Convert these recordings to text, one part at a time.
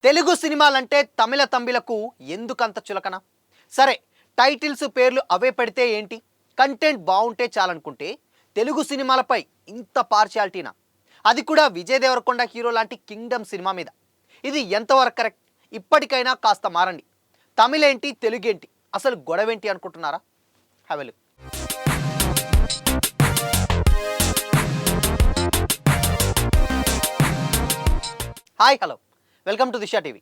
తెలుగు సినిమాలంటే తమిళ తంబిలకు ఎందుకంత చులకన? సరే, టైటిల్స్ పేర్లు అవే పెడితే ఏంటి? కంటెంట్ బావుంటే చాలనుకుంటే తెలుగు సినిమాలపై ఇంత పార్షియాలిటీనా? అది కూడా విజయ్ దేవరకొండ హీరో లాంటి కింగ్డమ్ సినిమా మీద. ఇది ఎంతవరకు కరెక్ట్? ఇప్పటికైనా కాస్త మారండి. తమిళేంటి, తెలుగేంటి? అసలు గొడవేంటి అనుకుంటున్నారా? Have a look. Hi, hello, welcome to Disha TV.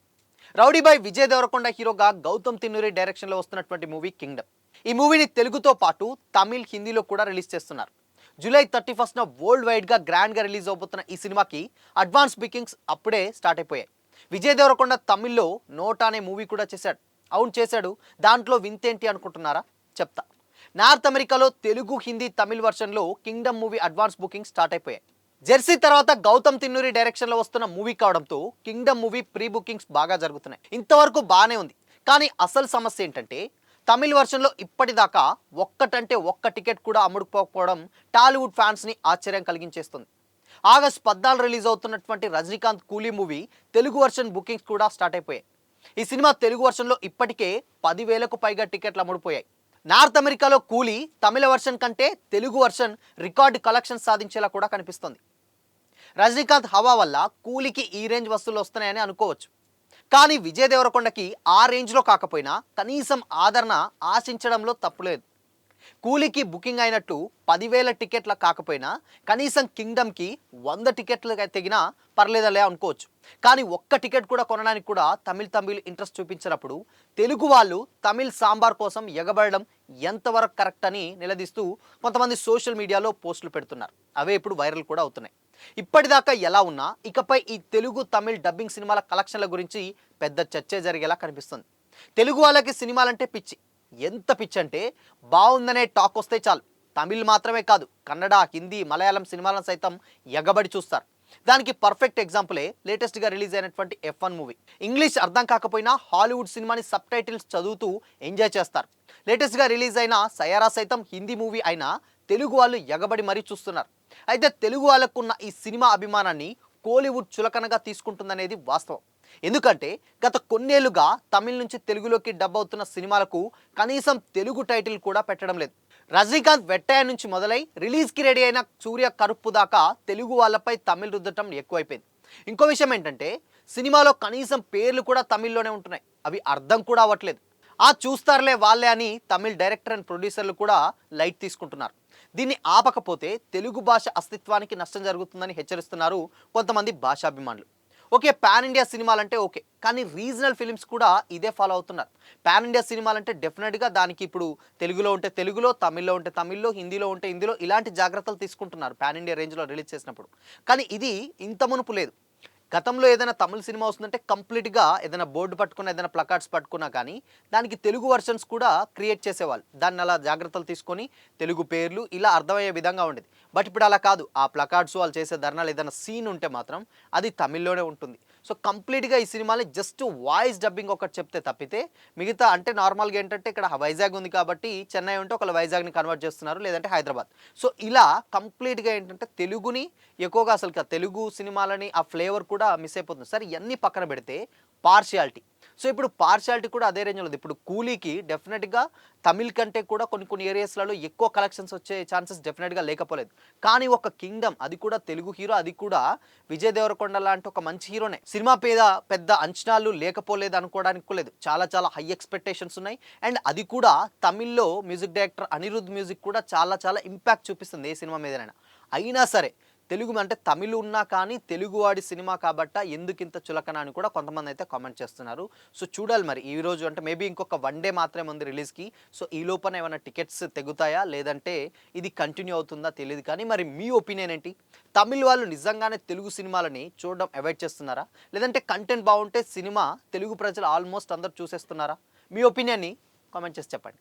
Rowdy boy Vijay Devarakonda హీరోగా గౌతమ్ తిన్నూరి డైరెక్షన్లో వస్తున్నటువంటి మూవీ కింగ్డమ్. ఈ మూవీని తెలుగుతో పాటు తమిళ్, హిందీలో కూడా రిలీజ్ చేస్తున్నారు. జూలై 31న వరల్డ్ వైడ్గా గ్రాండ్గా రిలీజ్ అవబోతున్న ఈ సినిమాకి అడ్వాన్స్ బుకింగ్స్ అప్పుడే స్టార్ట్ అయిపోయాయి. విజయ్ దేవరకొండ తమిళ్లో నోటా అనే మూవీ కూడా చేశాడు. అవును, చేశాడు. దాంట్లో వింతేంటి అనుకుంటున్నారా? చెప్తా. నార్త్ అమెరికాలో తెలుగు, హిందీ, తమిళ్ వర్షన్లో Kingdom movie advance booking start అయిపోయాయి. జెర్సీ తర్వాత గౌతమ్ తిన్నూరి డైరెక్షన్లో వస్తున్న మూవీ కావడంతో కింగ్డమ్ మూవీ ప్రీ బుకింగ్స్ బాగా జరుగుతున్నాయి. ఇంతవరకు బాగానే ఉంది. కానీ అసలు సమస్య ఏంటంటే తమిళ్ వర్షన్లో ఇప్పటిదాకా ఒక్క టికెట్ కూడా అమ్ముడుపోకపోవడం టాలీవుడ్ ఫ్యాన్స్ని ఆశ్చర్యం కలిగించేస్తుంది. ఆగస్ట్ 14 రిలీజ్ అవుతున్నటువంటి రజనీకాంత్ కూలీ మూవీ తెలుగు వర్షన్ బుకింగ్స్ కూడా స్టార్ట్ అయిపోయాయి. ఈ సినిమా తెలుగు వర్షన్లో ఇప్పటికే 10,000కు పైగా టికెట్లు అమ్ముడుపోయాయి. నార్త్ అమెరికాలో కూలీ తమిళ వర్షన్ కంటే తెలుగు వర్షన్ రికార్డు కలెక్షన్ సాధించేలా కూడా కనిపిస్తుంది. రజనీకాంత్ హవా వల్ల కూలీకి ఈ రేంజ్ వసూలు వస్తున్నాయని అనుకోవచ్చు. కానీ విజయ్ దేవరకొండకి ఆ రేంజ్లో కాకపోయినా కనీసం ఆదరణ ఆశించడంలో తప్పులేదు. కూలీకి బుకింగ్ అయినట్టు 10,000 టికెట్ల కాకపోయినా కనీసం కింగ్డమ్కి 100 టికెట్లు తెగినా పర్లేదలే అనుకోవచ్చు. కానీ ఒక్క టికెట్ కూడా కొనడానికి కూడా తమిళ్ ఇంట్రెస్ట్ చూపించినప్పుడు తెలుగు వాళ్ళు తమిళ్ సాంబార్ కోసం ఎగబడడం ఎంతవరకు కరెక్ట్ అని నిలదీస్తూ కొంతమంది సోషల్ మీడియాలో పోస్టులు పెడుతున్నారు. అవే ఇప్పుడు వైరల్ కూడా అవుతున్నాయి. ఇప్పటిదాకా ఎలా ఉన్నా ఇకపై ఈ తెలుగు, తమిళ్ డబ్బింగ్ సినిమాల కలెక్షన్ల గురించి పెద్ద చర్చే జరిగేలా కనిపిస్తుంది. తెలుగు వాళ్ళకి సినిమాలంటే పిచ్చి. ఎంత పిచ్చి అంటే బాగుందనే టాక్ వస్తే చాలు తమిళ్ మాత్రమే కాదు, కన్నడ, హిందీ, మలయాళం సినిమాలను సైతం ఎగబడి చూస్తారు. దానికి పర్ఫెక్ట్ ఎగ్జాంపులే లేటెస్ట్గా రిలీజ్ అయినటువంటి F1 మూవీ. ఇంగ్లీష్ అర్థం కాకపోయినా హాలీవుడ్ సినిమాని సబ్ టైటిల్స్ చదువుతూ ఎంజాయ్ చేస్తారు. లేటెస్ట్గా రిలీజ్ అయిన సయారా సైతం హిందీ మూవీ అయినా తెలుగు వాళ్ళు ఎగబడి మరీ చూస్తున్నారు. అయితే తెలుగు వాళ్ళకున్న ఈ సినిమా అభిమానాన్ని కోలీవుడ్ చులకనగా తీసుకుంటుందనేది వాస్తవం. ఎందుకంటే గత కొన్నేళ్లుగా తమిళ్ నుంచి తెలుగులోకి డబ్ అవుతున్న సినిమాలకు కనీసం తెలుగు టైటిల్ కూడా పెట్టడం లేదు. రజనీకాంత్ వెట్టయ్య నుంచి మొదలై రిలీజ్కి రెడీ అయిన సూర్య కరుప్పు దాకా తెలుగు వాళ్ళపై తమిళ్ రుద్దటం ఎక్కువైపోయింది. ఇంకో విషయం ఏంటంటే సినిమాలో కనీసం పేర్లు కూడా తమిళ్లోనే ఉంటున్నాయి. అవి అర్థం కూడా అవ్వట్లేదు. చూస్తారులే వాళ్ళే అని తమిళ్ డైరెక్టర్ అండ్ ప్రొడ్యూసర్లు కూడా లైట్ తీసుకుంటున్నారు. దీన్ని ఆపకపోతే తెలుగు భాష అస్తిత్వానికి నష్టం జరుగుతుందని హెచ్చరిస్తున్నారు కొంతమంది భాషాభిమానులు. ఓకే, పాన్ ఇండియా సినిమాలంటే ఓకే, కానీ రీజనల్ ఫిలిమ్స్ కూడా ఇదే ఫాలో అవుతున్నారు. పాన్ ఇండియా సినిమాలంటే డెఫినెట్గా దానికి ఇప్పుడు తెలుగులో ఉంటే తెలుగులో, తమిళ్లో ఉంటే తమిళ్లో, హిందీలో ఉంటే హిందీలో ఇలాంటి జాగ్రత్తలు తీసుకుంటున్నారు పాన్ ఇండియా రేంజ్లో రిలీజ్ చేసినప్పుడు. కానీ ఇది ఇంత మునుపు లేదు. గతంలో ఏదైనా తమిళ సినిమా వస్తుందంటే కంప్లీట్గా ఏదైనా బోర్డు పట్టుకున్న, ఏదైనా ప్లకార్డ్స్ పట్టుకున్నా కానీ దానికి తెలుగు వర్షన్స్ కూడా క్రియేట్ చేసేవాళ్ళు. దాన్ని అలా జాగ్రత్తలు తీసుకొని తెలుగు పేర్లు ఇలా అర్థమయ్యే విధంగా ఉండేది. బట్ ఇప్పుడు అలా కాదు. ఆ ప్లకార్డ్స్, వాళ్ళు చేసే ధర్నాలు, ఏదైనా సీన్ ఉంటే మాత్రం అది తమిళ్లోనే ఉంటుంది. సో కంప్లీట్గా ఈ సినిమాని జస్ట్ వాయిస్ డబ్బింగ్ ఒకటి చెప్తే తప్పితే మిగతా అంటే నార్మల్గా ఏంటంటే ఇక్కడ వైజాగ్ ఉంది కాబట్టి చెన్నై ఉంటే ఒకళ్ళు వైజాగ్ని కన్వర్ట్ చేస్తున్నారు, లేదంటే హైదరాబాద్. సో ఇలా కంప్లీట్గా ఏంటంటే తెలుగుని ఎక్కువగా అసలు తెలుగు సినిమాలని ఆ ఫ్లేవర్ కూడా మిస్ అయిపోతుంది. సరే, ఇవన్నీ పక్కన పెడితే పార్షియాలిటీ. సో ఇప్పుడు పార్షియాలిటీ కూడా అదే రేంజ్లో ఉంది. ఇప్పుడు కూలీకి డెఫినెట్గా తమిళ్ కంటే కూడా కొన్ని ఏరియాస్లలో ఎక్కువ కలెక్షన్స్ వచ్చే ఛాన్సెస్ డెఫినెట్గా లేకపోలేదు. కానీ ఒక కింగ్డమ్, అది కూడా తెలుగు హీరో, అది కూడా విజయ్ దేవరకొండ లాంటి ఒక మంచి హీరోనే. సినిమా మీద పెద్ద అంచనాలు లేకపోలేదు అనుకోవడానికి లేదు. చాలా చాలా హై ఎక్స్పెక్టేషన్స్ ఉన్నాయి. అండ్ అది కూడా తమిళ్లో మ్యూజిక్ డైరెక్టర్ అనిరుద్ మ్యూజిక్ కూడా చాలా చాలా ఇంపాక్ట్ చూపిస్తుంది ఏ సినిమా మీదనైనా. అయినా సరే తెలుగు అంటే తమిళ్ ఉన్నా కానీ తెలుగువాడి సినిమా కాబట్ట ఎందుకు ఇంత చులకన అని కూడా కొంతమంది అయితే కామెంట్ చేస్తున్నారు. సో చూడాలి మరి ఈ రోజు, అంటే మేబీ ఇంకొక 1 డే మాత్రమే ఉంది రిలీజ్కి. సో ఈ లోపల ఏమైనా టికెట్స్ తెగుతాయా, లేదంటే ఇది కంటిన్యూ అవుతుందా తెలియదు. కానీ మరి మీ ఒపీనియన్ ఏంటి? తమిళ్ వాళ్ళు నిజంగానే తెలుగు సినిమాలని చూడడం అవాయిడ్ చేస్తున్నారా, లేదంటే కంటెంట్ బాగుంటే సినిమా తెలుగు ప్రజలు ఆల్మోస్ట్ అందరూ చూసేస్తున్నారా? మీ ఒపీనియన్ని కామెంట్ చేసి చెప్పండి.